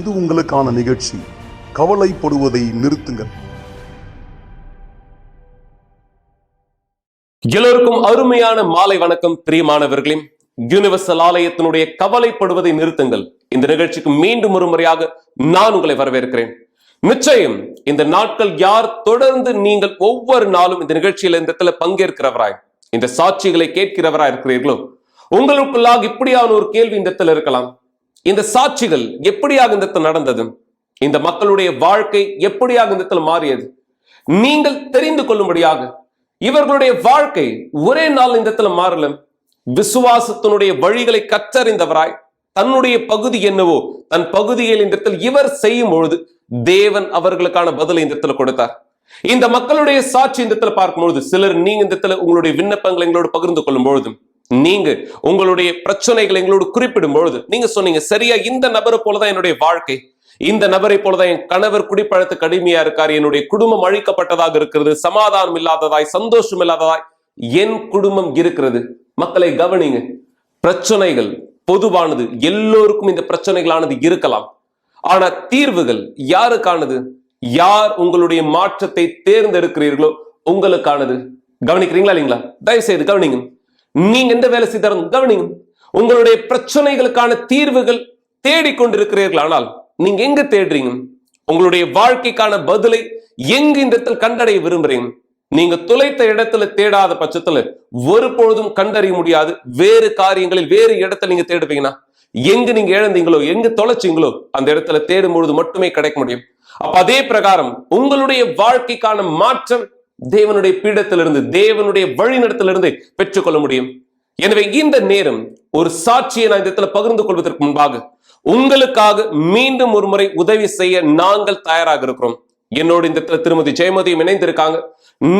இது உங்களுக்கான நிகழ்ச்சி. கவலைப்படுவதை நிறுத்துங்கள். எல்லோருக்கும் அருமையான மாலை வணக்கம். பிரியமானவர்களே, யூனிவர்சல் ஆலயத்தினுடைய கவலைப்படுவதை நிறுத்துங்கள் இந்த நிகழ்ச்சிக்கு மீண்டும் ஒரு முறையாக நான் உங்களை வரவேற்கிறேன். நிச்சயம் இந்த நாட்கள் யார் தொடர்ந்து நீங்கள் ஒவ்வொரு நாளும் இந்த நிகழ்ச்சியில இந்த இடத்துல பங்கேற்கிறவராய், இந்த சாட்சிகளை கேட்கிறவராய் இருக்கிறீர்களோ, உங்களுக்குள்ளாக இப்படியான ஒரு கேள்வி இந்த இடத்துல இருக்கலாம். இந்த சாட்சிகள் எப்படியாக இந்த இடத்துல நடந்தது? இந்த மக்களுடைய வாழ்க்கை எப்படியாக இந்த இடத்துல மாறியது? நீங்கள் தெரிந்து கொள்ளும்படியாக இவர்களுடைய வாழ்க்கை ஒரே நாள் இந்த இடத்துல மாறல. விசுவாசத்தினுடைய வழிகளை கற்றறிந்தவராய், தன்னுடைய பகுதி என்னவோ தன் பகுதியில் இந்த இடத்தில் இவர் செய்யும் பொழுது தேவன் அவர்களுக்கான பதிலை இந்த இடத்துல கொடுத்தார். இந்த மக்களுடைய சாட்சி இந்த இடத்துல பார்க்கும்பொழுது, சிலர் நீங்க இந்த இடத்துல உங்களுடைய விண்ணப்பங்களை எங்களோடு பகிர்ந்து கொள்ளும் பொழுதும், நீங்க உங்களுடைய பிரச்சனைகளை எங்களோடு குறிப்பிடும் பொழுது நீங்க சொன்னீங்க, சரியா இந்த நபரை போலதான் என்னுடைய வாழ்க்கை, இந்த நபரை போலதான் என் கணவர் குடிப்பழத்துக்கு அடிமையா இருக்காரு, என்னுடைய குடும்பம் அழிக்கப்பட்டதாக இருக்கிறது, சமாதானம் இல்லாததாய், சந்தோஷம் இல்லாததாய் என் குடும்பம் இருக்கிறது. மக்களை கவனிங்க, பிரச்சனைகள் பொதுவானது, எல்லோருக்கும் இந்த பிரச்சனைகளானது இருக்கலாம். ஆனா தீர்வுகள் யாருக்கானது? யார் உங்களுடைய மாற்றத்தை தேர்ந்தெடுக்கிறீர்களோ உங்களுக்கானது. கவனிக்கிறீங்களா இல்லைங்களா? தயவு செய்து கவனிங்க. நீங்க எந்த வேலை செய்தாலும் கவனிங்க. உங்களுடைய பிரச்சனைகளுக்கான தீர்வுகள் தேடிக்கொண்டிருக்கிறீர்கள். ஆனால் நீங்க எங்க தேடுறீங்க? உங்களுடைய வாழ்க்கைக்கான பதிலை எங்க இந்த இடத்துல கண்டடைய விரும்புறீங்க? நீங்க தொலைத்த இடத்துல தேடாத பட்சத்துல ஒருபொழுதும் கண்டறிய முடியாது. வேறு காரியங்களில் வேறு இடத்துல நீங்க தேடுவீங்கன்னா, எங்க நீங்க இழந்தீங்களோ, எங்க தொலைச்சிங்களோ அந்த இடத்துல தேடும் பொழுது மட்டுமே கிடைக்க முடியும். அப்ப அதே பிரகாரம் உங்களுடைய வாழ்க்கைக்கான மாற்றம் தேவனுடைய பீடத்திலிருந்து, தேவனுடைய வழிநடத்திலிருந்து பெற்றுக்கொள்ள முடியும். எனவே இந்த நேரம் ஒரு சாட்சியை நான் இந்த இடத்துல பகிர்ந்து கொள்வதற்கு முன்பாக உங்களுக்காக மீண்டும் ஒரு முறை உதவி செய்ய நாங்கள் தயாராக இருக்கிறோம். என்னோடு இந்த இடத்துல திருமதி ஜெயமதியும் இணைந்திருக்காங்க.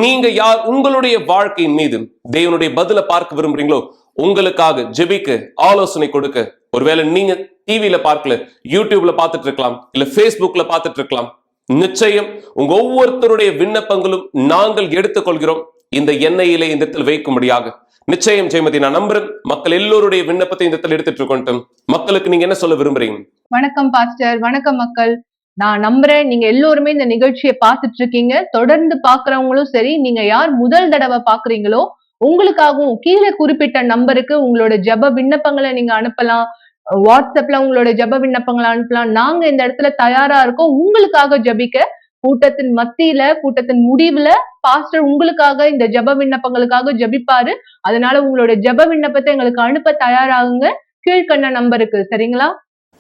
நீங்க யார் உங்களுடைய வாழ்க்கையின் மீது தேவனுடைய பதிலை பார்க்க விரும்புறீங்களோ, உங்களுக்காக ஜெபிக்க, ஆலோசனை கொடுக்க, ஒருவேளை நீங்க டிவியில பார்க்கல, யூடியூப்ல பார்த்துட்டு இருக்கலாம், இல்ல பேஸ்புக்ல பார்த்துட்டு இருக்கலாம். நிச்சயம் உங்க ஒவ்வொருத்தருடைய விண்ணப்பங்களும் நாங்கள் எடுத்துக்கொள்கிறோம் இந்த எண்ணெயிலே இந்த இடத்தில் வைக்கும்படியாக. நிச்சயம் ஜெயமதி, நான் நம்புறேன் மக்கள் எல்லோருடைய விண்ணப்பத்தை இந்த இடத்துல எடுத்துட்டு இருக்கட்டும். மக்களுக்கு நீங்க என்ன சொல்ல விரும்புறீங்க? வணக்கம் பாஸ்டர். வணக்கம் மக்கள். நான் நம்புறேன் நீங்க எல்லோருமே இந்த நிகழ்ச்சியை பார்த்துட்டு இருக்கீங்க. தொடர்ந்து பாக்குறவங்களும் சரி, நீங்க யார் முதல் தடவை பாக்குறீங்களோ உங்களுக்காகவும் கீழே குறிப்பிட்ட நம்பருக்கு உங்களோட ஜெப விண்ணப்பங்களை நீங்க அனுப்பலாம். வாட்ஸ்அப்ல உங்களோட ஜெப விண்ணப்பங்களை அனுப்பலாம். நாங்க இந்த இடத்துல தயாரா இருக்கோம் உங்களுக்காக ஜெபிக்க. கூட்டத்தின் மத்தியில, கூட்டத்தின் முடிவுல பாஸ்டர் உங்களுக்காக இந்த ஜெப விண்ணப்பங்களுக்காக ஜெபிப்பாரு. அதனால உங்களோட ஜெப விண்ணப்பத்தை எங்களுக்கு அனுப்ப தயாராகுங்க கீழ்கண்ட நம்பருக்கு. சரிங்களா?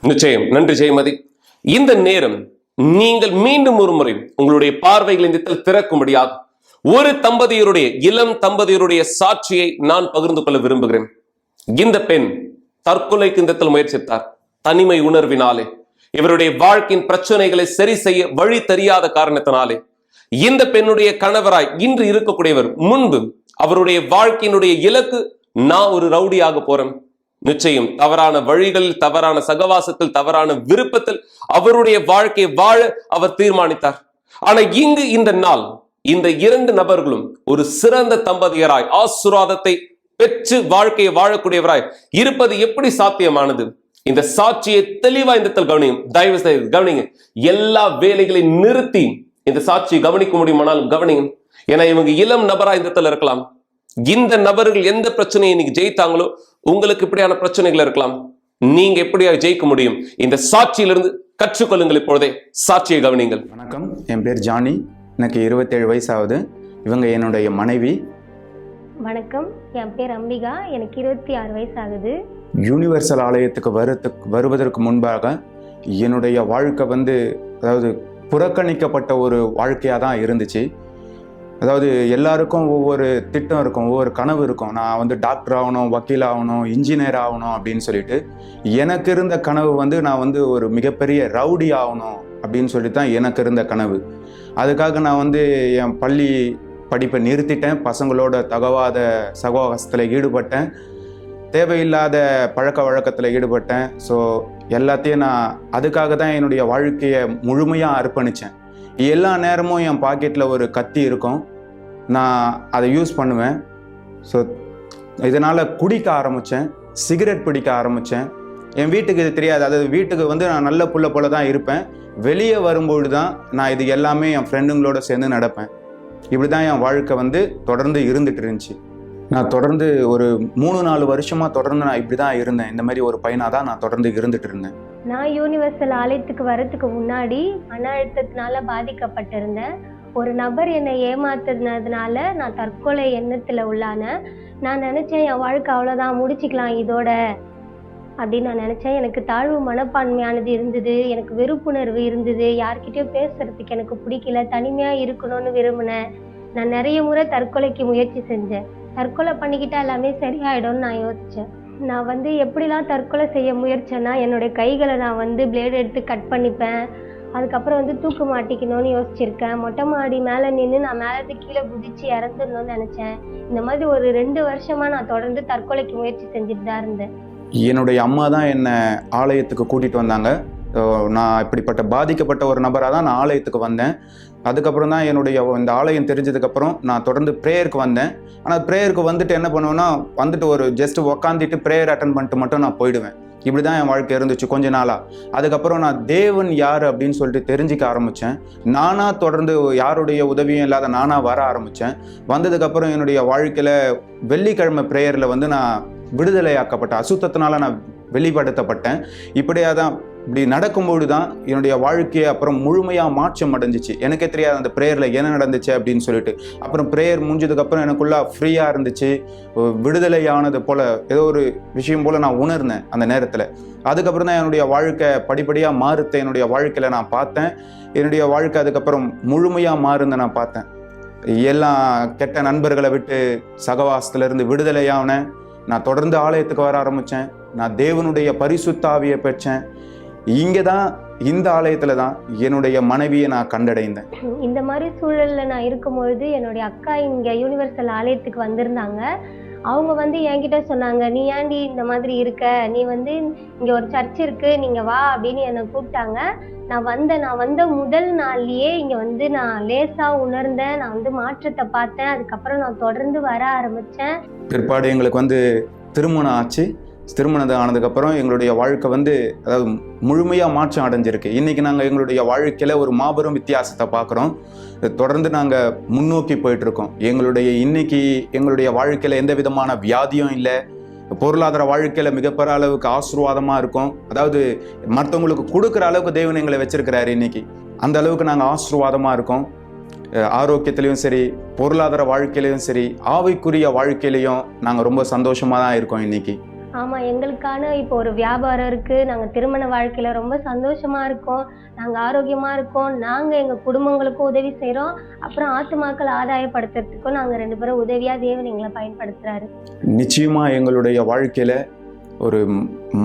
நிச்சயம். நன்றி ஜெயமதி. இந்த நேரம் நீங்கள் மீண்டும் ஒரு முறை உங்களுடைய பார்வைகள் இந்த இடத்தில் திறக்கும்படியாக ஒரு தம்பதியருடைய, இளம் தம்பதியருடைய சாட்சியை நான் பகிர்ந்து கொள்ள விரும்புகிறேன். இந்த பெண் தற்கொலைக்கு இந்த இடத்தில் முயற்சித்தார். தனிமை உணர்வினாலே, இவருடைய வாழ்க்கையின் பிரச்சனைகளை சரி செய்ய வழி தெரியாத காரணத்தினாலே இந்த பெண்ணுடைய கணவராய் இன்று இருக்கக்கூடியவர் முன்பு அவருடைய வாழ்க்கையினுடைய இலக்கு, நான் ஒரு ரவுடியாக போறேன். நிச்சயம் தவறான வழிகளில், தவறான சகவாசத்தில், தவறான விருப்பத்தில் அவருடைய வாழ்க்கையை வாழ அவர் தீர்மானித்தார். ஆனா இங்கு இந்த நாள் இந்த இரண்டு நபர்களும் ஒரு சிறந்த தம்பதியராய் ஆசீர்வாதத்தை பெற்று வாழ்க்கையை வாழக்கூடியவராய் இருப்பது எப்படி சாத்தியமானது? இந்த சாட்சியை தெளிவா இந்த கவனியும். தயவு செய்து கவனிங்க. எல்லா வேலைகளையும் நிறுத்தி இந்த சாட்சியை கவனிக்க முடியுமானாலும் கவனிங்க. ஏன்னா இவங்க இளம் நபரா இந்த இடத்துல இருக்கலாம். இந்த நபர்கள் எந்த பிரச்சனையை நீங்க ஜெயித்தாங்களோ உங்களுக்கு இப்படியான பிரச்சனைகள் இருக்கலாம். நீங்க எப்படியா ஜெயிக்க முடியும்? இந்த சாட்சியிலிருந்து கற்றுக்கொள்ளுங்கள். இப்பொழுதே சாட்சியை கவனிங்கள். வணக்கம், என் பேர் ஜானி. எனக்கு 27 வயசு ஆகுது. இவங்க என்னுடைய மனைவி. வணக்கம், என் பேர் அம்பிகா. எனக்கு 26 வயசு ஆகுது. யூனிவர்சல் ஆலயத்துக்கு வருவதற்கு முன்பாக என்னுடைய வாழ்க்கை அதாவது புறக்கணிக்கப்பட்ட ஒரு வாழ்க்கையாக தான் இருந்துச்சு. அதாவது எல்லாருக்கும் ஒவ்வொரு திட்டம் இருக்கும், ஒவ்வொரு கனவு இருக்கும். நான் டாக்டர் ஆகணும், வக்கீல் ஆகணும், இன்ஜினியர் ஆகணும் அப்படின்னு சொல்லிட்டு எனக்கு இருந்த கனவு நான் ஒரு மிகப்பெரிய ரவுடி ஆகணும் அப்படின்னு சொல்லி தான் எனக்கு இருந்த கனவு. அதுக்காக நான் என் பள்ளி படிப்பை நிறுத்திட்டேன். பசங்களோட தகவாத சகவாசத்தில் ஈடுபட்டேன். தேவையில்லாத பழக்க வழக்கத்தில் ஈடுபட்டேன். ஸோ எல்லாத்தையும் நான் அதுக்காக தான் என்னுடைய வாழ்க்கையை முழுமையாக அர்ப்பணித்தேன். எல்லா நேரமும் என் பாக்கெட்டில் ஒரு கத்தி இருக்கும், நான் அதை யூஸ் பண்ணுவேன். ஸோ இதனால் குடிக்க ஆரம்பித்தேன், சிகரெட் பிடிக்க ஆரம்பித்தேன், என் வீட்டுக்கு இது தெரியாது. அதாவது வீட்டுக்கு வந்து நான் நல்ல புள்ள போல தான் இருப்பேன். வெளியே வரும்போது தான் நான் இது எல்லாமே என் ஃப்ரெண்டுங்களோட சேர்ந்து நடப்பேன். இப்படி தான் என் வாழ்க்கை வந்து தொடர்ந்து இருந்துட்டு இருந்துச்சு. நான் தொடர்ந்து ஒரு 3-4 வருஷமாக தொடர்ந்து நான் இப்படி தான் இருந்தேன். இந்த மாதிரி ஒரு பையனாக தான் நான் தொடர்ந்து இருந்துட்டு இருந்தேன். நான் யூனிவர்சல் ஆலயத்துக்கு வரத்துக்கு முன்னாடி மன அழுத்தத்தினால பாதிக்கப்பட்டிருந்தேன். ஒரு நபர் என்னை ஏமாத்துனதுனால நான் தற்கொலை எண்ணத்தில் உள்ளான. நான் நினச்சேன் என் வாழ்க்கை அவ்வளோதான், முடிச்சுக்கலாம் இதோட அப்படின்னு நான் நினச்சேன். எனக்கு தாழ்வு மனப்பான்மையானது இருந்தது, எனக்கு வெறுப்புணர்வு இருந்தது, யார்கிட்டயும் பேசுறதுக்கு எனக்கு பிடிக்கல, தனிமையாக இருக்கணும்னு விரும்பினேன். நான் நிறைய முறை தற்கொலைக்கு முயற்சி செஞ்சேன். தற்கொலை பண்ணிக்கிட்டா எல்லாமே சரியாயிடும்னு நான் யோசித்தேன். நான் வந்து எப்படிலாம் தற்கொலை செய்ய முயற்சேன்னா, என்னுடைய கைகளை நான் வந்து பிளேடு எடுத்து கட் பண்ணிப்பேன். அதுக்கப்புறம் வந்து தூக்கு மாட்டிக்கணும்னு யோசிச்சிருக்கேன். மொட்டை மாடி மேலே நின்று நான் மேலே கீழே குதிச்சு இறந்துடணும்னு நினச்சேன். இந்த மாதிரி ஒரு 2 வருஷமாக நான் தொடர்ந்து தற்கொலைக்கு முயற்சி செஞ்சுட்டு தான் இருந்தேன். என்னுடைய அம்மா தான் என்னை ஆலயத்துக்கு கூட்டிகிட்டு வந்தாங்க. நான் இப்படிப்பட்ட பாதிக்கப்பட்ட ஒரு நபராக தான் நான் ஆலயத்துக்கு வந்தேன். அதுக்கப்புறம் தான் என்னுடைய இந்த ஆலயம் தெரிஞ்சதுக்கப்புறம் நான் தொடர்ந்து ப்ரேயருக்கு வந்தேன். ஆனால் ப்ரேயருக்கு வந்துட்டு என்ன பண்ணுவேன்னா, வந்துட்டு ஒரு ஜஸ்ட் உக்காந்துட்டு ப்ரேயர் அட்டன் பண்ணிட்டு மட்டும் நான் போயிடுவேன். இப்படி தான் என் வாழ்க்கை இருந்துச்சு கொஞ்ச நாளாக. அதுக்கப்புறம் நான் தேவன் யார் அப்படின்னு சொல்லிட்டு தெரிஞ்சிக்க ஆரம்பித்தேன். நானாக தொடர்ந்து யாருடைய உதவியும் இல்லாத நானாக வர ஆரம்பித்தேன். வந்ததுக்கப்புறம் என்னுடைய வாழ்க்கையில் வெள்ளிக்கிழமை ப்ரேயரில் வந்து நான் விடுதலையாக்கப்பட்டேன். அசுத்தத்தினால நான் வெளிப்படுத்தப்பட்டேன். இப்படி நடக்கும்போது தான் என்னுடைய வாழ்க்கையை அப்புறம் முழுமையாக மாற்றம் அடைஞ்சிச்சு. எனக்கே தெரியாது அந்த ப்ரேயரில் என்ன நடந்துச்சு அப்படின்னு சொல்லிட்டு. அப்புறம் ப்ரேயர் முடிஞ்சதுக்கப்புறம் எனக்குள்ள ஃப்ரீயாக இருந்துச்சு, விடுதலையானது போல் ஏதோ ஒரு விஷயம் போல் நான் உணர்ந்தேன் அந்த நேரத்தில். அதுக்கப்புறம் தான் என்னுடைய வாழ்க்கை படிப்படியாக மாறுத்த என்னுடைய வாழ்க்கையில் நான் பார்த்தேன். என்னுடைய வாழ்க்கை அதுக்கப்புறம் முழுமையாக மாறுந்த நான் பார்த்தேன். எல்லாம் கெட்ட நண்பர்களை விட்டு சகவாசத்திலிருந்து விடுதலையானேன். நான் தொடர்ந்து ஆலயத்துக்கு வர ஆரம்பித்தேன். நான் தேவனுடைய பரிசுத்த ஆவியை பெற்றேன். இங்கே தான் இந்த ஆலயத்தில் தான் என்னுடைய மனைவியை நான் கண்டடைந்தேன். இந்த மாதிரி சூழலில் நான் இருக்கும்பொழுது என்னுடைய அக்கா இங்கே யூனிவர்சல் ஆலயத்துக்கு வந்திருந்தாங்க. அவங்க வந்து என்கிட்ட சொன்னாங்க, நீ ஏன்டி இந்த மாதிரி இருக்க, நீ வந்து இங்கே ஒரு சர்ச் இருக்குது, நீங்கள் வா அப்படின்னு என்னை கூப்பிட்டாங்க. நான் வந்த முதல் நாள்லேயே இங்கே வந்து நான் லேசாக உணர்ந்தேன். நான் வந்து மாற்றத்தை பார்த்தேன். அதுக்கப்புறம் நான் தொடர்ந்து வர ஆரம்பித்தேன். பிற்பாடு எங்களுக்கு வந்து திருமணம் ஆச்சு. திருமணம் ஆனதுக்கப்புறம் எங்களுடைய வாழ்க்கை வந்து அதாவது முழுமையாக மாற்றம் அடைஞ்சிருக்கு. இன்றைக்கி நாங்கள் எங்களுடைய வாழ்க்கையில் ஒரு மாபெரும் வித்தியாசத்தை பார்க்குறோம். தொடர்ந்து நாங்கள் முன்னோக்கி போயிட்டுருக்கோம். எங்களுடைய வாழ்க்கையில் எந்த விதமான வியாதியும் இல்லை. பொருளாதார வாழ்க்கையில் மிகப்பெரிய அளவுக்கு ஆசீர்வாதமாக இருக்கும். அதாவது மற்றவங்களுக்கு கொடுக்குற அளவுக்கு தேவன் எங்களை வச்சிருக்கிறாரு. இன்றைக்கி அந்த அளவுக்கு நாங்கள் ஆசீர்வாதமாக இருக்கோம். ஆரோக்கியத்திலையும் சரி, பொருளாதார வாழ்க்கையிலையும் சரி, ஆவிக்குரிய வாழ்க்கையிலையும் நாங்கள் ரொம்ப சந்தோஷமாக தான் இருக்கோம் இன்றைக்கி. ஆமாம், எங்களுக்கான இப்போ ஒரு வியாபாரம் இருக்குது. நாங்கள் திருமண வாழ்க்கையில் ரொம்ப சந்தோஷமாக இருக்கோம். நாங்கள் ஆரோக்கியமாக இருக்கோம். நாங்கள் எங்கள் குடும்பங்களுக்கும் உதவி செய்கிறோம். அப்புறம் ஆத்துமாக்கள் ஆதாயப்படுத்துறதுக்கும் நாங்கள் 2 பேரும் உதவியாக தேவன் எங்களை பயன்படுத்துகிறாரு. நிச்சயமாக எங்களுடைய வாழ்க்கையில் ஒரு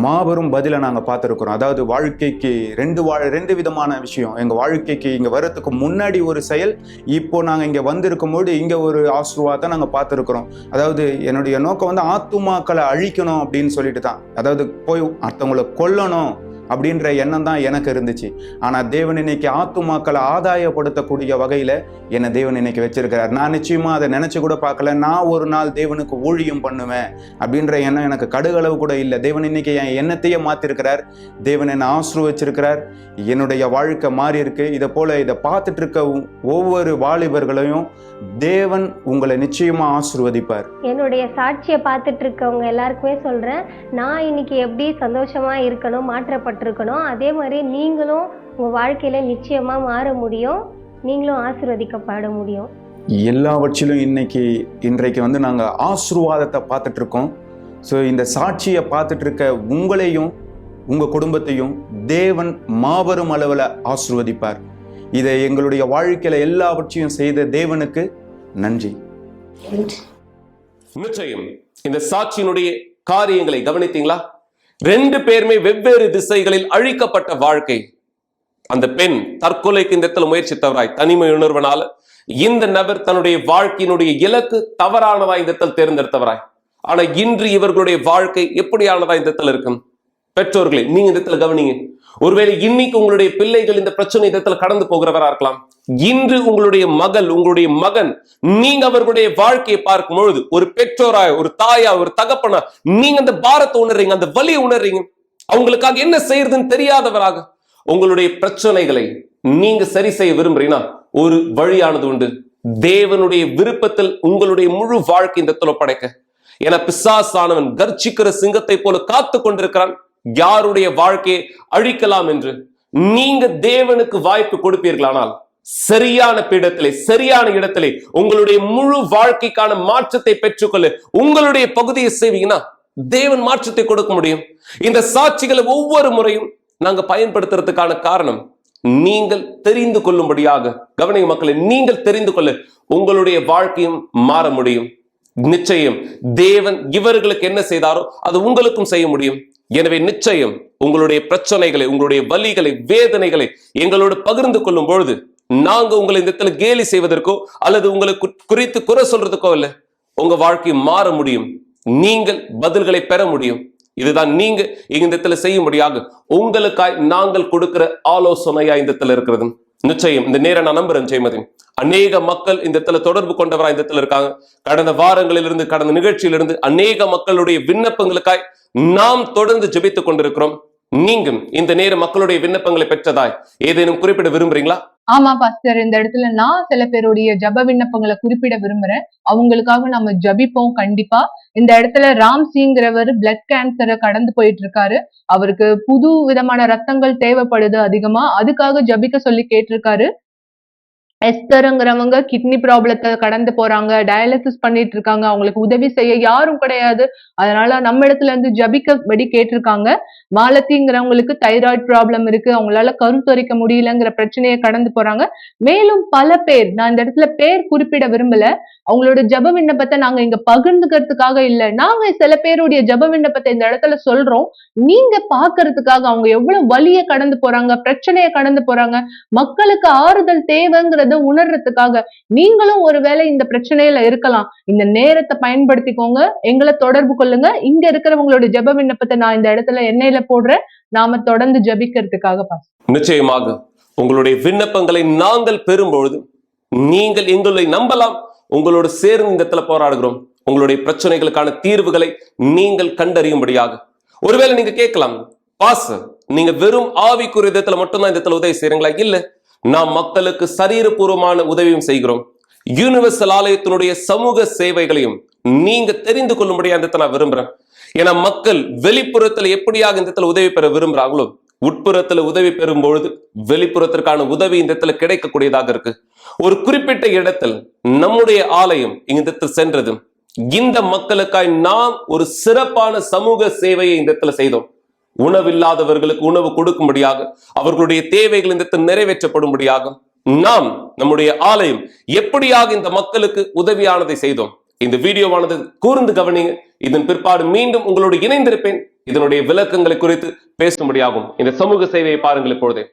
மாபெரும் பதிலை நாங்கள் பார்த்துருக்குறோம். அதாவது வாழ்க்கைக்கு ரெண்டு விதமான விஷயம். எங்கள் வாழ்க்கைக்கு இங்கே வர்றதுக்கு முன்னாடி ஒரு செயல், இப்போ நாங்கள் இங்கே வந்திருக்கும்போது இங்கே ஒரு ஆசீர்வாதத்தை நாங்கள் பார்த்துருக்குறோம். அதாவது என்னுடைய நோக்கம் வந்து ஆத்துமாக்களை அழிக்கணும் அப்படின்னு சொல்லிட்டு தான், அதாவது போய் அடுத்தவங்களை கொல்லணும் அப்படின்ற எண்ணம் தான் எனக்கு இருந்துச்சு. ஆனால் தேவன் இன்னைக்கு ஆத்துமாக்களை ஆதாயப்படுத்தக்கூடிய வகையில் என்னை தேவன் இன்னைக்கு வச்சிருக்கிறார். நான் நிச்சயமாக அதை நினச்சி கூட பார்க்கல. நான் ஒரு நாள் தேவனுக்கு ஊழியம் பண்ணுவேன் அப்படின்ற எண்ணம் எனக்கு கடுகளவு கூட இல்லை. தேவன் இன்னைக்கு என் எண்ணத்தையே மாற்றிருக்கிறார். தேவன் என்னை ஆசீர்வச்சிருக்கிறார். என்னுடைய வாழ்க்கை மாறி இருக்கு. இதை பார்த்துட்டு இருக்க ஒவ்வொரு வாலிபர்களையும் தேவன் உங்களை நிச்சயமா ஆசீர்வதிப்பார். என்னுடைய சாட்சியை பார்த்துட்டு இருக்கவங்க எல்லாருக்குமே சொல்றேன், நான் இன்னைக்கு எப்படி சந்தோஷமா இருக்கணும், மாற்றப்பட்டிருக்கணும், அதே மாதிரி நீங்களும் உங்க வாழ்க்கையில நிச்சயமா மாற முடியும். நீங்களும் ஆசீர்வதிக்கப்பட முடியும். எல்லாவற்றிலும் இன்றைக்கு வந்து நாங்கள் ஆசீர்வாதத்தை பார்த்துட்டு இருக்கோம். ஸோ இந்த சாட்சியை பார்த்துட்டு இருக்க உங்களையும் உங்கள் குடும்பத்தையும் தேவன் மாபெரும் அளவில் ஆசீர்வதிப்பார். இதை எங்களுடைய வாழ்க்கையில் எல்லாவற்றையும் செய்த தேவனுக்கு நன்றி. நிச்சயம் இந்த சாட்சியினுடைய காரியங்களை கவனித்தீங்களா? 2 பேருமே வெவ்வேறு திசைகளில் அழிக்கப்பட்ட வாழ்க்கை. அந்த பெண் தற்கொலைக்கு இந்த இடத்துல முயற்சித்தவராய், தனிமை உணர்வனால இந்த நபர் தன்னுடைய வாழ்க்கையினுடைய இலக்கு தவறானதா இந்த இடத்தில் தேர்ந்தெடுத்தவராய். ஆனா இன்று இவர்களுடைய வாழ்க்கை எப்படியானதா இந்த இடத்துல இருக்கும்? பெற்றோர்களே, நீங்க இந்த இடத்துல கவனிங்க. ஒருவேளை இன்னைக்கு உங்களுடைய பிள்ளைகள் இந்த பிரச்சனை இடத்துல கடந்து போகிறவரா இருக்கலாம். இன்று உங்களுடைய மகள், உங்களுடைய மகன், நீங்க அவர்களுடைய வாழ்க்கையை பார்க்கும் பொழுது ஒரு பெற்றோராய், ஒரு தாயா, ஒரு தகப்பனா நீங்க அந்த பாரத்தை உணர்றீங்க, அந்த வலியை உணர்றீங்க. அவங்களுக்காக என்ன செய்யறதுன்னு தெரியாதவராக உங்களுடைய பிரச்சனைகளை நீங்க சரி செய்ய விரும்புறீங்கன்னா ஒரு வழியானது உண்டு. தேவனுடைய விருப்பத்தில் உங்களுடைய முழு வாழ்க்கை இந்த இடத்துல படைக்க. என பிசாசானவன் கர்ச்சிக்கிற சிங்கத்தை போல காத்து கொண்டிருக்கிறான் யாருடைய வாழ்க்கையை அழிக்கலாம் என்று. நீங்க தேவனுக்கு வாய்ப்பு கொடுப்பீர்களானால் சரியான பீடத்திலே சரியான இடத்திலே உங்களுடைய முழு வாழ்க்கைக்கான மாற்றத்தை பெற்றுக்கொள்ள உங்களுடைய பகுதியை செய்வீங்கன்னா தேவன் மாற்றத்தை கொடுக்க முடியும். இந்த சாட்சிகளை ஒவ்வொரு முறையும் நாங்க பயன்படுத்துறதுக்கான காரணம் நீங்கள் தெரிந்து கொள்ளும்படியாக. கவனிங்க மக்களை, நீங்கள் தெரிந்து கொள்ள உங்களுடைய வாழ்க்கையும் மாற முடியும். நிச்சயம் தேவன் இவர்களுக்கு என்ன செய்தாரோ அது உங்களுக்கும் செய்ய முடியும். எனவே நிச்சயம் உங்களுடைய பிரச்சனைகளை, உங்களுடைய வலிகளை, வேதனைகளை எங்களோடு பகிர்ந்து கொள்ளும் பொழுது நாங்க உங்களை இந்த இடத்துல கேலி செய்வதற்கோ அல்லது உங்களை குறித்து குறை சொல்றதுக்கோ இல்லை. உங்க வாழ்க்கை மாற முடியும். நீங்கள் பதில்களை பெற முடியும். இதுதான் நீங்க இந்த இடத்துல செய்யும்படியாக உங்களுக்காய் நாங்கள் கொடுக்கிற ஆலோசனையா இந்த இடத்துல இருக்கிறது. நிச்சயம் இந்த நேரம் நான் நம்புறேன் ஜெயமதி, அநேக மக்கள் இந்த இடத்துல தொடர்பு கொண்டவரா இந்த இடத்துல இருக்காங்க. கடந்த வாரங்களிலிருந்து, கடந்த நிகழ்ச்சியிலிருந்து அநேக மக்களுடைய விண்ணப்பங்களுக்காய் நாம் தொடர்ந்து ஜெபித்துக் கொண்டிருக்கிறோம். நீங்களும் இந்த நேரம் மக்களுடைய விண்ணப்பங்களை பெற்றதாய் ஏதேனும் குறிப்பிட விரும்புறீங்களா? ஆமா பாஸ்டர், இந்த இடத்துல நான் சில பேருடைய ஜப விண்ணப்பங்களை குறிப்பிட விரும்புறேன். அவங்களுக்காக நம்ம ஜபிப்போம் கண்டிப்பா. இந்த இடத்துல ராம் சிங்கிறவர் பிளட் கேன்சரை கடந்து போயிட்டு இருக்காரு. அவருக்கு புது விதமான ரத்தங்கள் தேவைப்படுது அதிகமா, அதுக்காக ஜபிக்க சொல்லி கேட்டிருக்காரு. எஸ்தருங்கிறவங்க கிட்னி ப்ராப்ளத்தை கடந்து போறாங்க, டயாலிசிஸ் பண்ணிட்டு இருக்காங்க, அவங்களுக்கு உதவி செய்ய யாரும் கிடையாது, அதனால நம்ம இடத்துல இருந்து ஜபிக்கபடி கேட்டிருக்காங்க. மாலத்திங்கிறவங்களுக்கு தைராய்டு ப்ராப்ளம் இருக்கு, அவங்களால கருத்தரிக்க முடியலங்கிற பிரச்சனையை கடந்து போறாங்க. மேலும் பல பேர், நான் இந்த இடத்துல பேர் குறிப்பிட விரும்பல, அவங்களோட ஜப விண்ணப்பத்தை நாங்க இங்க பகிர்ந்துக்கிறதுக்காக இல்ல, நாங்க சில பேருடைய ஜப விண்ணப்பத்தை இந்த இடத்துல சொல்றோம் நீங்க பாக்குறதுக்காக. அவங்க எவ்வளவு வலியை கடந்து போறாங்க, பிரச்சனையை கடந்து போறாங்க, மக்களுக்கு ஆறுதல் தேவைங்கிறத உணர்றதுக்காக. நீங்களும் ஒருவேளை இந்த பிரச்சனையில இருக்கலாம், இந்த நேரத்தை பயன்படுத்திக்கோங்க, எங்களை தொடர்பு கொள்ளுங்க. இங்க இருக்கிறவங்களோட ஜப விண்ணப்பத்தை நான் இந்த இடத்துல எண்ணெயில போடுறேன், நாம தொடர்ந்து ஜபிக்கிறதுக்காக. நிச்சயமாக உங்களுடைய விண்ணப்பங்களை நாங்கள் பெறும்பொழுது நீங்கள் எங்களை நம்பலாம். உங்களோடு சேர்ந்து இந்த இடத்துல போராடுகிறோம். உங்களுடைய பிரச்சனைகளுக்கான தீர்வுகளை நீங்கள் கண்டறியும்படியாக. ஒருவேளை நீங்க கேட்கலாம், பாஸ் நீங்க வெறும் ஆவிக்குரிய விதத்துல மட்டும்தான் இந்த இடத்துல உதவி செய்றீங்களா? இல்ல, நாம் மக்களுக்கு சரீரபூர்வமான உதவியும் செய்கிறோம். யூனிவர்சல் ஆலயத்தினுடைய சமூக சேவைகளையும் நீங்க தெரிந்து கொள்ளும்படியா இந்த நான் விரும்புறேன். ஏன்னா மக்கள் வெளிப்புறத்துல எப்படியாக இந்த இடத்துல உதவி பெற விரும்புறாங்களோ, உட்புறத்துல உதவி பெறும் பொழுது வெளிப்புறத்திற்கான உதவி இந்த இடத்துல கிடைக்கக்கூடியதாக இருக்கு. ஒரு குறிப்பிட்ட இடத்தில் நம்முடைய ஆலயம் இந்த சென்றது, இந்த மக்களுக்காய் நாம் ஒரு சிறப்பான சமூக சேவையை இந்த இடத்துல செய்தோம். உணவில்லாதவர்களுக்கு உணவு கொடுக்கும்படியாக, அவர்களுடைய தேவைகள் இந்த இடத்தில் நிறைவேற்றப்படும்படியாக நாம் நம்முடைய ஆலயம் எப்படியாக இந்த மக்களுக்கு உதவியானதை செய்தோம். இந்த வீடியோவானது கூர்ந்து கவனிங்க. இதன் பிற்பாடு மீண்டும் உங்களோடு இணைந்திருப்பேன். இதனுடைய விளக்கங்களை குறித்து பேசும்படியாகும். இந்த சமூக சேவையை பாருங்கள் இப்பொழுதே.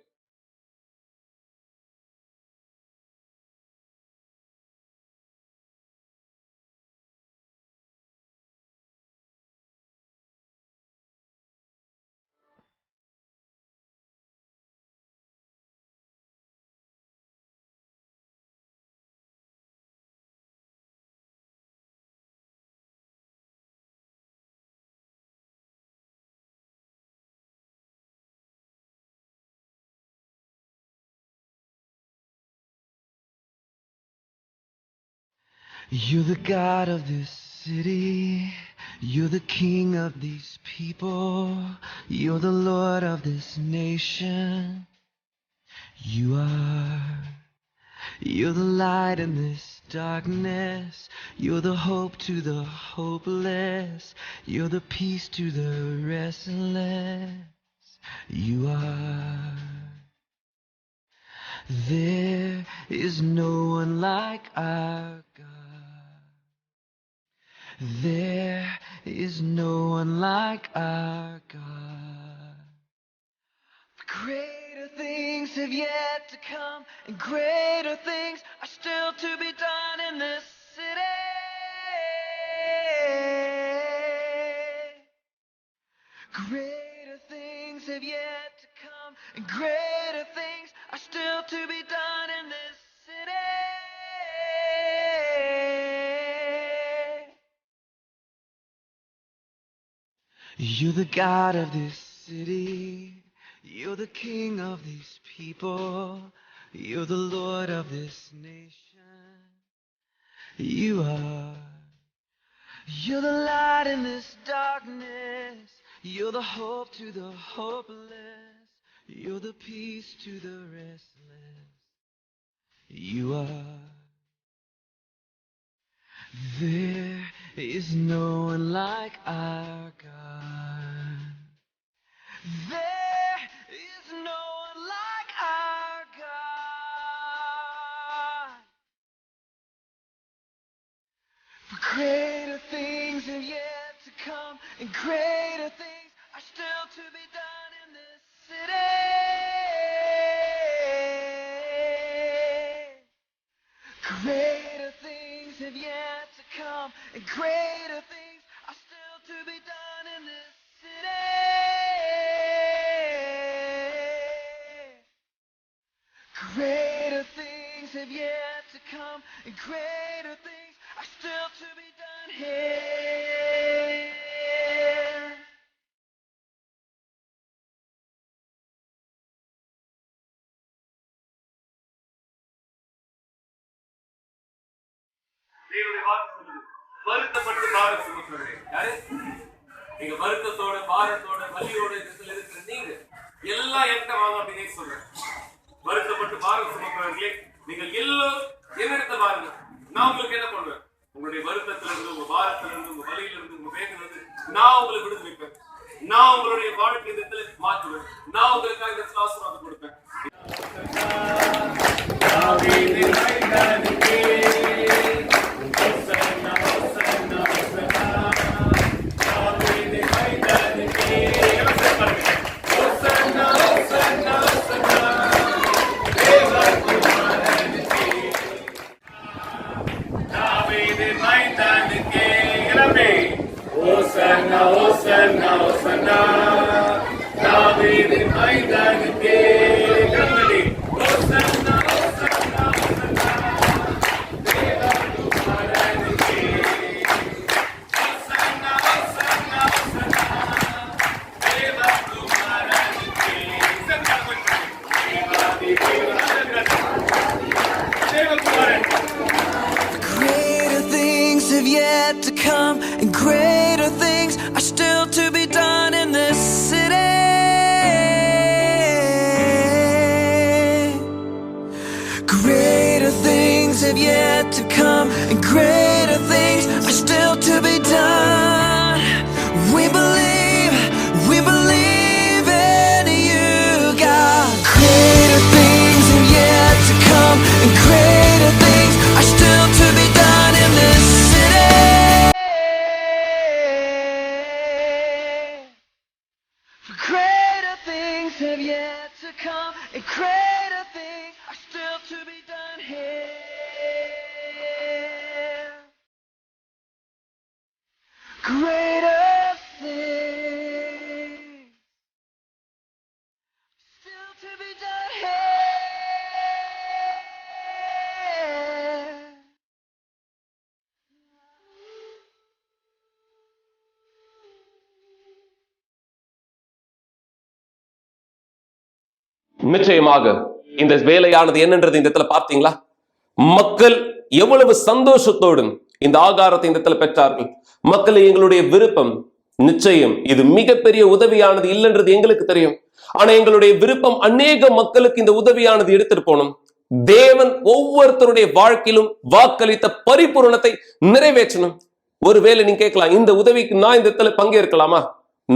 You're the God of this city, you're the King of these people, you're the Lord of this nation. You're the light in this darkness, you're the hope to the hopeless, you're the peace to the restless. You are. There is no one like our God. There is no one like our God. Greater things have yet to come, and greater things are still to be done in this city. Greater things have yet to come, and greater things are still to be done in this city. You're the God of this city. You're the king of these people. You're the Lord of this nation. You are. You're the light in this darkness. You're the hope to the hopeless. You're the peace to the restless. You are. There is no one like our God. There is no one like our God. For greater things are yet to come, and greater things are still to be done in this city. Greater things have yet to come, and greater things are still to be done in this city. Greater things have yet to come, and greater things are still to be done here. தேவனுடைய வாக்கு சொல்லுது, வருத்தப்பட்டு பாரம் சுமக்கிறவர்களே. யாரு? நீங்க வருத்தத்தோட பாரத்தோட வலியோட இடத்துல இருக்கிற நீங்க எல்லாம் என்கிட்ட வாங்க அப்படின்னு சொல்றேன். வருத்தப்பட்டு பாரம் சுமக்கிறவர்களே, நீங்கள் எல்லோரும் என்னிடத்தை பாருங்க. நான் உங்களுக்கு என்ன பண்ணுவேன்? உங்களுடைய வருத்தத்துல இருந்து, உங்க பாரத்துல இருந்து, உங்க வலியில இருந்து, உங்க வேதனையில இருந்து நான் உங்களுக்கு விடுவிப்பேன். நான் உங்களுடைய வாழ்க்கை இடத்துல மாற்றுவேன். நான் உங்களுக்காக இந்த ஆசீர்வாதம் கொடுப்பேன். Greater things have yet to come, and greater things are still to be done in this city. Greater things have yet to come, and greater things are still to be done. We believe in you, God. Greater things have yet to come, and greater things are still to be done in this city. For greater things have yet to come, and greater things are still to be done here. Greater things still to be done here. நிச்சயமாக இந்த வேலையானது என்னன்றது இந்த இடத்துல பார்த்தீங்களா? மக்கள் எவ்வளவு சந்தோஷத்தோடும் இந்த ஆகாரத்தை இந்த இடத்துல பெற்றார்கள். மக்கள் எங்களுடைய விருப்பம் நிச்சயம் இது மிகப்பெரிய உதவியானது இல்லைன்றது எங்களுக்கு தெரியும். ஆனா எங்களுடைய விருப்பம் அநேக மக்களுக்கு இந்த உதவியானது எடுத்துட்டு போகணும். தேவன் ஒவ்வொருத்தருடைய வாழ்க்கையிலும் வாக்களித்த பரிபூரணத்தை நிறைவேற்றணும். ஒருவேளை நீங்க கேட்கலாம், இந்த உதவிக்கு நான் இந்த இடத்துல பங்கேற்கலாமா?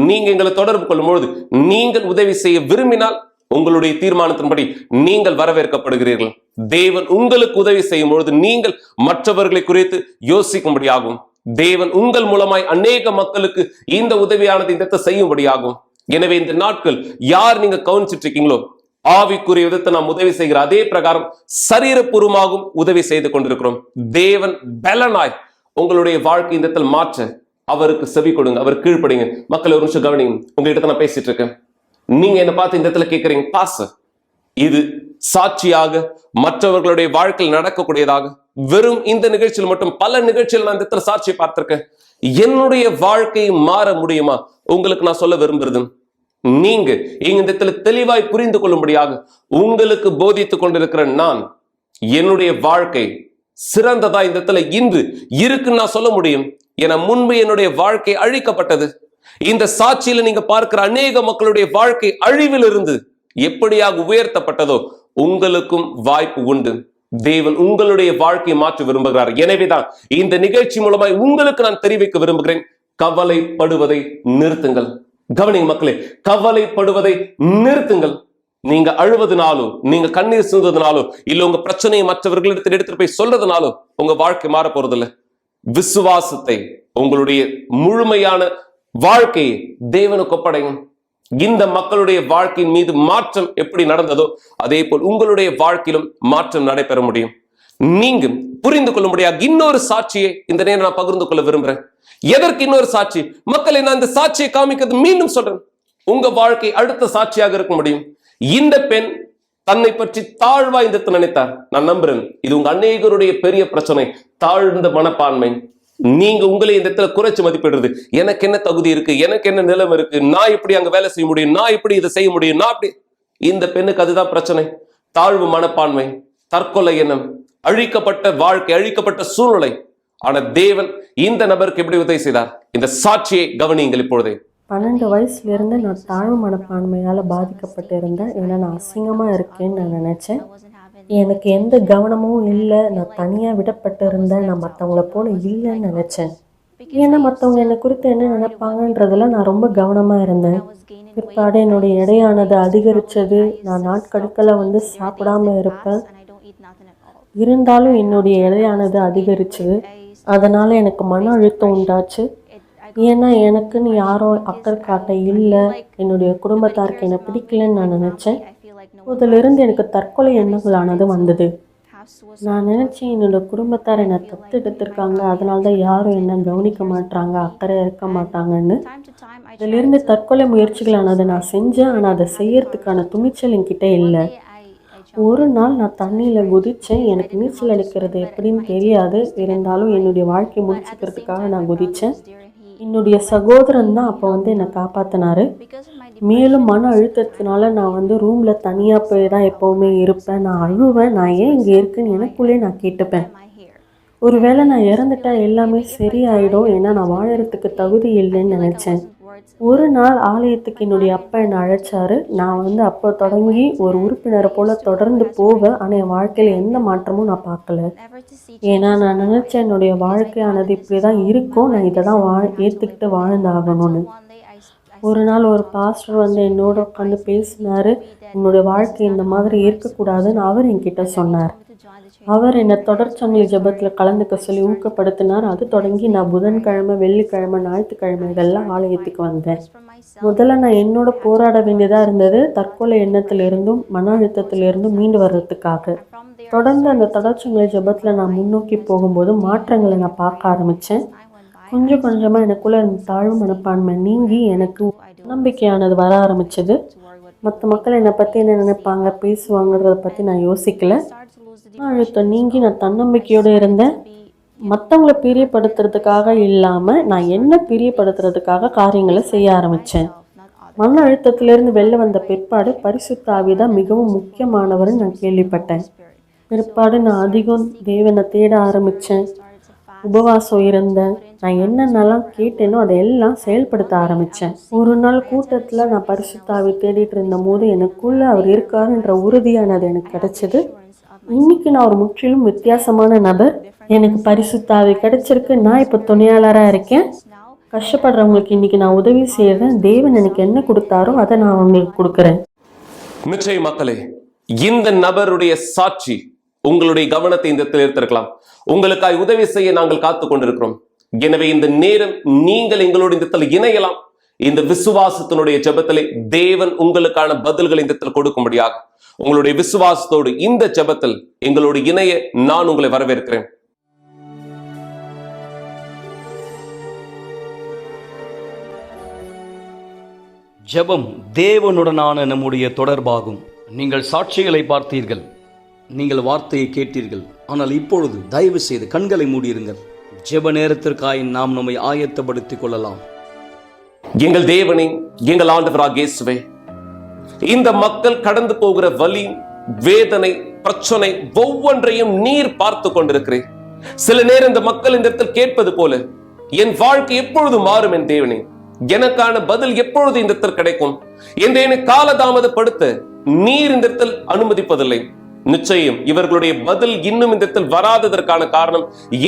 நீங்க எங்களை தொடர்பு கொள்ளும் பொழுது நீங்கள் உதவி செய்ய விரும்பினால் உங்களுடைய தீர்மானத்தின்படி நீங்கள் வரவேற்கப்படுகிறீர்கள். தேவன் உங்களுக்கு உதவி செய்யும் பொழுது நீங்கள் மற்றவர்களை குறித்து யோசிக்கும்படியாகும். தேவன் உங்கள் மூலமாய் அநேக மக்களுக்கு இந்த உதவியானது இந்த செய்யும்படியாகும். எனவே இந்த நாட்கள் யார் நீங்க கவனிச்சிட்டு இருக்கீங்களோ, ஆவிக்குரிய விதத்தை நாம் உதவி செய்கிற அதே பிரகாரம் சரீரபூர்வமாகவும் உதவி செய்து கொண்டிருக்கிறோம். தேவன் பலனாய் உங்களுடைய வாழ்க்கை இந்த மாற்ற அவருக்கு செவி கொடுங்க, அவர் கீழ்ப்படிங்க. மக்கள் ஒரு நிமிஷம் கவனிங்க. உங்ககிட்ட நான் பேசிட்டு இருக்கேன். நீங்க என்ன பார்த்து இந்த இடத்துல கேட்கறீங்க, பாஸ்டர் இது சாட்சியாக மற்றவர்களுடைய வாழ்க்கையில் நடக்கக்கூடியதாக வெறும் இந்த நிகழ்ச்சியில் மட்டும் பல நிகழ்ச்சியில் நான் இந்த இடத்துல சாட்சியை பார்த்திருக்கேன். என்னுடைய வாழ்க்கையை மாற முடியுமா? உங்களுக்கு நான் சொல்ல விரும்புறது, நீங்க இந்த இடத்துல தெளிவாய் புரிந்து கொள்ளும்படியாக உங்களுக்கு போதித்துக் கொண்டிருக்கிற நான், என்னுடைய வாழ்க்கை சிறந்ததா இந்த இடத்துல இன்று இருக்குன்னு நான் சொல்ல முடியும். என முன்பு என்னுடைய வாழ்க்கை அழிக்கப்பட்டது. இந்த சாட்சியில நீங்க பார்க்கிற அநேக மக்களுடைய வாழ்க்கை அழிவில் இருந்து எப்படியாக உயர்த்தப்பட்டதோ உங்களுக்கும் வாய்ப்பு உண்டு. தேவன் உங்களுடைய வாழ்க்கையை மாற்ற விரும்புகிறார். எனவேதான் இந்த நிகழ்ச்சி மூலமாய் உங்களுக்கு நான் தெரிவிக்க விரும்புகிறேன், கவலைப்படுவதை நிறுத்துங்கள். கவனிங்க மக்களே, கவலைப்படுவதை நிறுத்துங்கள். நீங்க அழுவதனாலோ, நீங்க கண்ணீர் சிந்துவதனாலோ, இல்ல உங்க பிரச்சனையை மற்றவர்களிடத்தில் எடுத்துட்டு போய் சொல்றதுனாலோ உங்க வாழ்க்கை மாற போறதில்ல. விசுவாசத்தை, உங்களுடைய முழுமையான வாழ்க்கையை தேவனுக்கு ஒப்படைங்க. இந்த மக்களுடைய வாழ்க்கையின் மீது மாற்றம் எப்படி நடந்ததோ அதே போல் உங்களுடைய வாழ்க்கையிலும் மாற்றம் நடைபெற முடியும். நீங்க புரிந்து கொள்ள முடியாது. இன்னொரு சாட்சியை இந்த நேரம் நான் பகிர்ந்து கொள்ள விரும்புறேன். எதற்கு இன்னொரு சாட்சி? மக்களை, நான் இந்த சாட்சியை காமிக்கிறது மீண்டும் சொல்றேன், உங்க வாழ்க்கை அடுத்த சாட்சியாக இருக்க முடியும். இந்த பெண் தன்னை பற்றி தாழ்வா இந்த நினைத்தார். நான் நம்புறேன் இது உங்க அநேகருடைய பெரிய பிரச்சனை, தாழ்ந்த மனப்பான்மை. நீங்க உங்களை இந்த இடத்துல குறைச்சு மதிப்பிடுறது. எனக்கு என்ன தகுதி இருக்கு, எனக்கு என்ன நிலைமை இருக்கு, நான் எப்படி அங்க வேலை செய்ய முடியும், நான் எப்படி இதை செய்ய முடியும், நான் அப்படி. இந்த பெண்ணுக்கு அதுதான் பிரச்சனை, தாழ்வு மனப்பான்மை, தற்கொலை எண்ணம், அழிக்கப்பட்ட வாழ்க்கை, அழிக்கப்பட்ட சூழ்நிலை. ஆனா தேவன் இந்த நபருக்கு எப்படி உதவி செய்தார்? இந்த சாட்சியை கவனியுங்கள் இப்பொழுதே. 12 வயசுலேருந்து நான் தாழ்வு மனப்பான்மையால் பாதிக்கப்பட்டிருந்தேன். ஏன்னா நான் அசிங்கமாக இருக்கேன்னு நான் நினச்சேன். எனக்கு எந்த கவனமும் இல்லை, நான் தனியாக விடப்பட்டிருந்தேன், நான் மற்றவங்கள போல இல்லைன்னு நினச்சேன். ஏன்னா மற்றவங்க என்னை குறித்து என்ன நினைப்பாங்கன்றதில் நான் ரொம்ப கவனமாக இருந்தேன். பிற்பாடு என்னுடைய எடையானது அதிகரித்தது. நான் நாட்கணக்கில் சாப்பிடாம இருப்பேன். இருந்தாலும் என்னுடைய எடையானது அதிகரிச்சது. அதனால் எனக்கு மன அழுத்தம் உண்டாச்சு. ஏன்னா எனக்குன்னு யாரும் அக்கறை காட்ட இல்லை, என்னுடைய குடும்பத்தாருக்கு என்னை பிடிக்கலன்னு நான் நினச்சேன். அதிலிருந்து எனக்கு தற்கொலை எண்ணங்களானது வந்தது. நான் நினச்சேன், என்னோட குடும்பத்தார் என்னை தத்தெடுத்திருக்காங்க, அதனால தான் யாரும் என்னை கவனிக்க மாட்டாங்க, அக்கறை இருக்க மாட்டாங்கன்னு. இதிலிருந்து தற்கொலை முயற்சிகளானது நான் செஞ்சேன். ஆனால் அதை செய்யறதுக்கான துணிச்சல் என்கிட்ட இல்லை. ஒரு நாள் நான் தண்ணியில் குதித்தேன். எனக்கு நீச்சல் அடிக்கிறது எப்படின்னு தெரியாது. இருந்தாலும் என்னுடைய வாழ்க்கையை முடிச்சுக்கிறதுக்காக நான் குதித்தேன். என்னுடைய சகோதரன் தான் அப்போ என்னை காப்பாற்றினாரு. மேலும் மன அழுத்தத்தினால நான் ரூமில் தனியாக போய் தான் எப்போவுமே இருப்பேன். நான் அழுவேன், நான் ஏன் இங்கே இருக்குன்னு எனக்குள்ளே நான் கேட்டுப்பேன். ஒருவேளை நான் இறந்துட்டா எல்லாமே சரியாயிடும், ஏன்னா நான் வாழறதுக்கு தகுதி இல்லைன்னு நினச்சேன். ஒரு நாள் ஆலயத்துக்கு என்னுடைய அப்பா என்னை அழைச்சாரு. நான் அப்போ தொடங்கி ஒரு உறுப்பினரை போல் தொடர்ந்து போவேன். ஆனால் என் வாழ்க்கையில் எந்த மாற்றமும் நான் பார்க்கல. ஏன்னா நான் நினச்சேன் என்னுடைய வாழ்க்கையானது இப்படி தான் இருக்கும், நான் இதை தான் ஏற்றுக்கிட்டு வாழ்ந்தாகணும்னு. ஒரு நாள் ஒரு பாஸ்டர் என்னோட உட்காந்து பேசினார். என்னுடைய வாழ்க்கை இந்த மாதிரி இருக்கக்கூடாதுன்னு அவர் என்கிட்ட சொன்னார். அவர் என்னை தொடர்ச்சங்கிலி ஜெபத்தில் கலந்துக்க சொல்லி ஊக்கப்படுத்தினார். அது தொடங்கி நான் புதன்கிழமை, வெள்ளிக்கிழமை, ஞாயிற்றுக்கிழமைகள்லாம் ஆலயத்துக்கு வந்தேன். முதல்ல நான் என்னோட போராட வேண்டியதாக இருந்தது, தற்கொலை எண்ணத்திலிருந்தும் மன அழுத்தத்திலிருந்தும் மீண்டு வர்றதுக்காக. தொடர்ந்து அந்த தொடர்ச்சங்கிலி ஜெபத்தில் நான் முன்னோக்கி போகும்போது மாற்றங்களை நான் பார்க்க ஆரம்பித்தேன். கொஞ்சம் கொஞ்சமாக எனக்குள்ளே இருந்த தாழ்வு மனப்பான்மை நீங்கி எனக்கு நம்பிக்கையானது வர ஆரம்பிச்சது. மற்ற மக்கள் என்னை பற்றி என்ன நினைப்பாங்க, பேசுவாங்கிறத பற்றி நான் யோசிக்கலை. அழுத்தம் நீங்கி நான் தன்னம்பிக்கையோடு இருந்தேன். மற்றவங்களை பிரியப்படுத்துறதுக்காக இல்லாமல் நான் என்ன பிரியப்படுத்துறதுக்காக காரியங்களை செய்ய ஆரம்பித்தேன். மன அழுத்தத்திலிருந்து வெளில வந்த பிற்பாடு பரிசுத்த ஆவி தான் மிகவும் முக்கியமானவர்னு நான் கேள்விப்பட்டேன். பிற்பாடு நான் அதிகம் தேவனை தேட ஆரம்பித்தேன். உபவாசம் இருந்தேன். நான் என்னென்னலாம் கேட்டேனோ அதையெல்லாம் செயல்படுத்த ஆரம்பித்தேன். ஒரு நாள் கூட்டத்தில் நான் பரிசுத்த ஆவி தேடிட்டு இருந்த போது எனக்குள்ளே அவர் இருக்காருன்ற உறுதியானது எனக்கு கிடைச்சது. இன்னைக்கு நான் ஒரு முற்றிலும் வித்தியாசமான நபர். எனக்கு பரிசுத்த ஆவி கிடைச்சிருக்கு. நான் இப்போ துணையாளராக இருக்கேன். கஷ்டப்படுறவங்களுக்கு இன்னைக்கு நான் உதவி செய்கிறேன். தேவன் எனக்கு என்ன கொடுத்தாரோ அதை நான் அவங்களுக்கு கொடுக்குறேன். நிச்சயம் மக்களே, இந்த நபருடைய சாட்சி உங்களுடைய கவனத்தை இந்த இடத்தில் எடுத்திருக்கலாம். உங்களுக்காய் உதவி செய்ய நாங்கள் காத்து கொண்டிருக்கிறோம். எனவே இந்த நேரம் நீங்கள் எங்களோட இந்த இடத்தில் இணையலாம். இந்த விசுவாசத்தினுடைய ஜெபத்திலே தேவன் உங்களுக்கான பதில்களை இந்த இடத்தில் கொடுக்கும்படியாக உங்களுடைய விசுவாசத்தோடு இந்த ஜெபத்தில் எங்களோடு இணைய நான் உங்களை வரவேற்கிறேன். ஜெபம் தேவனுடனான நம்முடைய தொடர்பாகும். நீங்கள் சாட்சிகளை பார்த்தீர்கள், நீங்கள் வார்த்தையை கேட்டீர்கள். ஆனால் இப்பொழுது தயவு செய்து கண்களை மூடியிருங்கள். ஜெப நேரத்திற்காய் நாம் நம்மை ஆயத்தப்படுத்திக் கொள்ளலாம். எங்கள் தேவனே, எங்கள் ஆண்டவராகிய இயேசுவே, இந்த மக்கள் கடந்து போகிற வலி, வேதனை, பிரச்சனை ஒவ்வொன்றையும் நீர் பார்த்து கொண்டிருக்கிறேன். சில நேரம் இந்த மக்கள் இந்த இடத்தில் கேட்பது போல, என் வாழ்க்கை எப்பொழுது மாறும் என் தேவனே, எனக்கான பதில் எப்பொழுது இந்த இடத்தில் கிடைக்கும், என்னை காலதாமதப்படுத்த நீர் இந்த இடத்தில் அனுமதிப்பதில்லை. நிச்சயம் இவர்களுடைய பதில் இன்னும் இந்த இடத்தில் வராததற்கான காரணம்,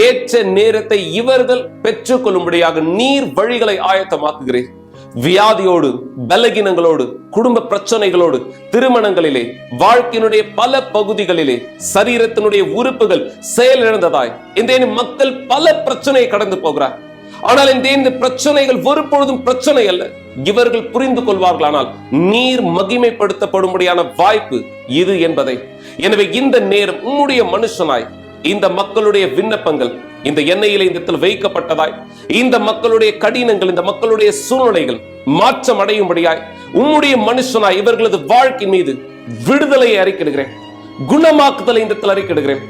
ஏற்ற நேரத்தை இவர்கள் பெற்றுக் கொள்ளும்படியாக நீர் வழிகளை ஆயத்தமாக்குகிறேன். வியாதியோடு, பலகீனங்களோடு, குடும்ப பிரச்சனைகளோடு, திருமணங்களிலே, வாழ்க்கையினுடைய பல பகுதிகளிலே சரீரத்தினுடைய உறுப்புகள் செயலிழந்ததாய் இந்த மக்கள் பல பிரச்சனையை கடந்து போகிறார். ஆனால் இந்த பிரச்சனைகள் ஒருபொழுதும் பிரச்சனை அல்ல, இவர்கள் புரிந்து கொள்வார்களானால் நீர் மகிமைப்படுத்தப்படும்படியான வாய்ப்பு இது என்பதை. எனவே இந்த நேரம் உம்முடைய மனுஷனாய் இந்த மக்களுடைய விண்ணப்பங்கள் இந்த எண்ணெயிலே இந்த இடத்தில் வைக்கப்பட்டதாய், இந்த மக்களுடைய கடினங்கள், இந்த மக்களுடைய சூழ்நிலைகள் மாற்றம் அடையும்படியாய் உம்முடைய மனுஷனாய் இவர்களது வாழ்க்கை மீது விடுதலையை அறிக்கையிடுகிறேன், குணமாக்குதலை இந்த இடத்தில் அறிக்கையிடுகிறேன்.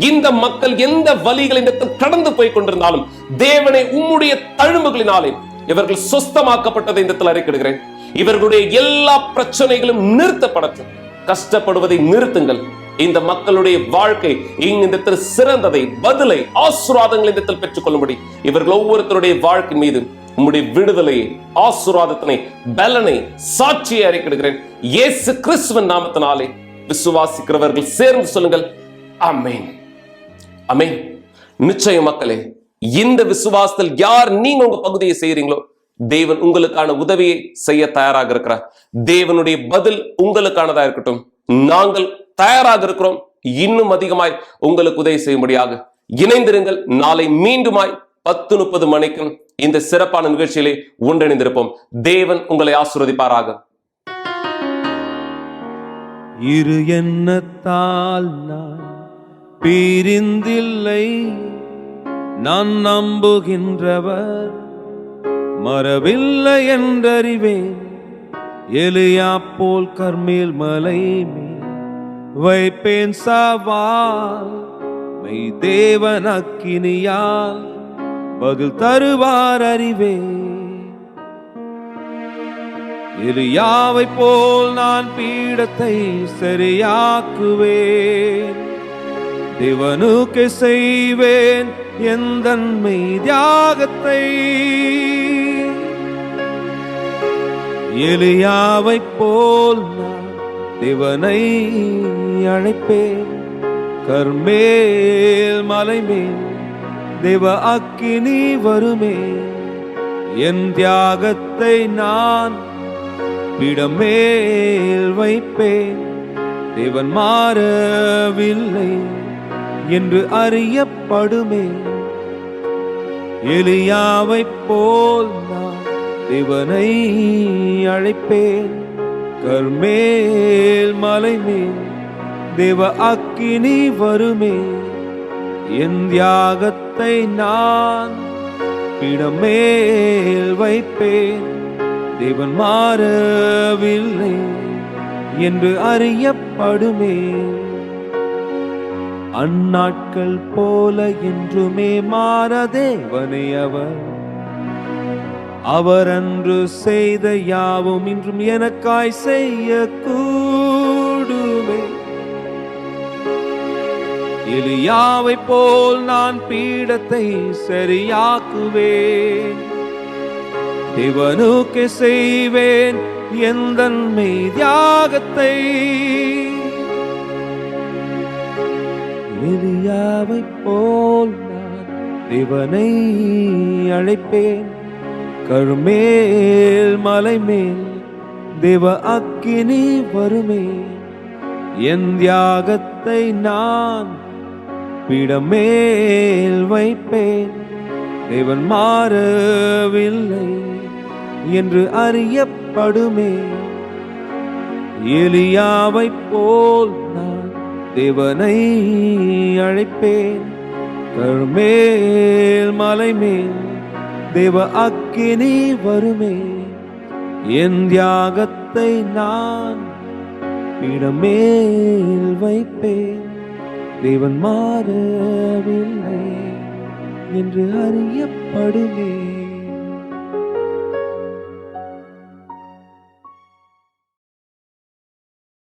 இந்த மக்கள் எந்த வழிகளை இந்த இடத்தில் கடந்து போய் கொண்டிருந்தாலும் தேவனை உம்முடைய தழும்புகளினாலே இவர்கள் சொஸ்தமாக்கப்பட்டதை இந்த இடத்தில் அறிக்கையிடுகிறேன். இவர்களுடைய எல்லா பிரச்சனைகளும் நிறுத்தப்படட்டும். கஷ்டப்படுவதை நிறுத்துங்கள். இந்த மக்களுடைய வாழ்க்கை இந்த சிறந்ததை, பதிலை, ஆசீர்வாதங்களை இந்த பெற்றுக் கொள்ளும்படி இவர்கள் ஒவ்வொருத்தருடைய வாழ்க்கை மீது உம்முடைய விடுதலையை, ஆசீர்வாதத்தினை, பலனை, சாட்சியை அறிக்கையிடுகிறேன். இயேசு கிறிஸ்துவின் நாமத்தினாலே விசுவாசிக்கிறவர்கள் சேர்ந்து சொல்லுங்கள், ஆமென், ஆமென். நிச்சயம் மக்களே, இந்த விசுவாசத்தில் யார் நீங்க உங்க பகுதியை செய்யறீங்களோ தேவன் உங்களுக்கான உதவியை செய்ய தயாராக இருக்கிறார். தேவனுடைய பதில் உங்களுக்கானதா இருக்கட்டும். நாங்கள் தயாராக இருக்கிறோம் இன்னும் அதிகமாய் உங்களுக்கு உதவி செய்யும்படியாக. இணைந்திருங்கள். நாளை மீண்டுமாய் 10:30 மணிக்கும் இந்த சிறப்பான நிகழ்ச்சியிலே ஒன்றிணைந்திருப்போம். தேவன் உங்களை ஆசீர்வதிப்பாராக. இரு எண்ணத்தால் நான் பிரிந்தில்லை, நான் நம்புகின்றவர் மறவில்லை என்றறிவேன். எலியா போல் கர்மேல் மலை மேல் வைப்பேன் சவால், மெய் தேவன் அக்கினியால் பதில் தருவார் அறிவேன். எலியாவை போல் நான் பீடத்தை சரியாக்குவேன், தேவனுக்கு செய்வேன் எந்தன்மை தியாகத்தை. எலியாவை போல் நான் தேவனை அழைப்பேன், கர்மேல் மலை மேல் தேவ அக்கினி வருமே. என் தியாகத்தை நான் பீடமேல் வைப்பேன், தேவன் மாறவில்லை என்று அறியப்படுமே. எலியாவை போல் நான் தேவனை அழைப்பேன், கர்மேல் மலை மேல் தேவ அக்கினி வருமே. என் தியாகத்தை நான் பீடமேல் வைப்பேன், தேவன் மாறவில்லை என்று அறியப்படுமே. அந்நாட்கள் போல என்றுமே மாற தேவனே அவர், அவர் அன்று செய்த யாவும் இன்றும் எனக்காய் செய்ய கூடுமே. எலியாவை போல் நான் பீடத்தை சரியாக்குவேன், தேவனுக்கு செய்வேன் எந்தன்மை தியாகத்தை. எலியாவை போல் நான் தேவனை அழைப்பேன், கர்மேல் மலை மேல் தேவ அக்கினி வருமே. என் தியாகத்தை நான் பீடமேல் வைப்பேன், தேவன் மாறவில்லை என்று அறியப்படுமே. எலியாவை போல் நான் தேவனை அழைப்பேன், கர்மேல் மலை மேல் தேவ அக்கினி வருமே. என் தியாகத்தை நான் பீடமேல் வைப்பேன், தேவன் மாறவில்லை என்று அறியப்படுமே.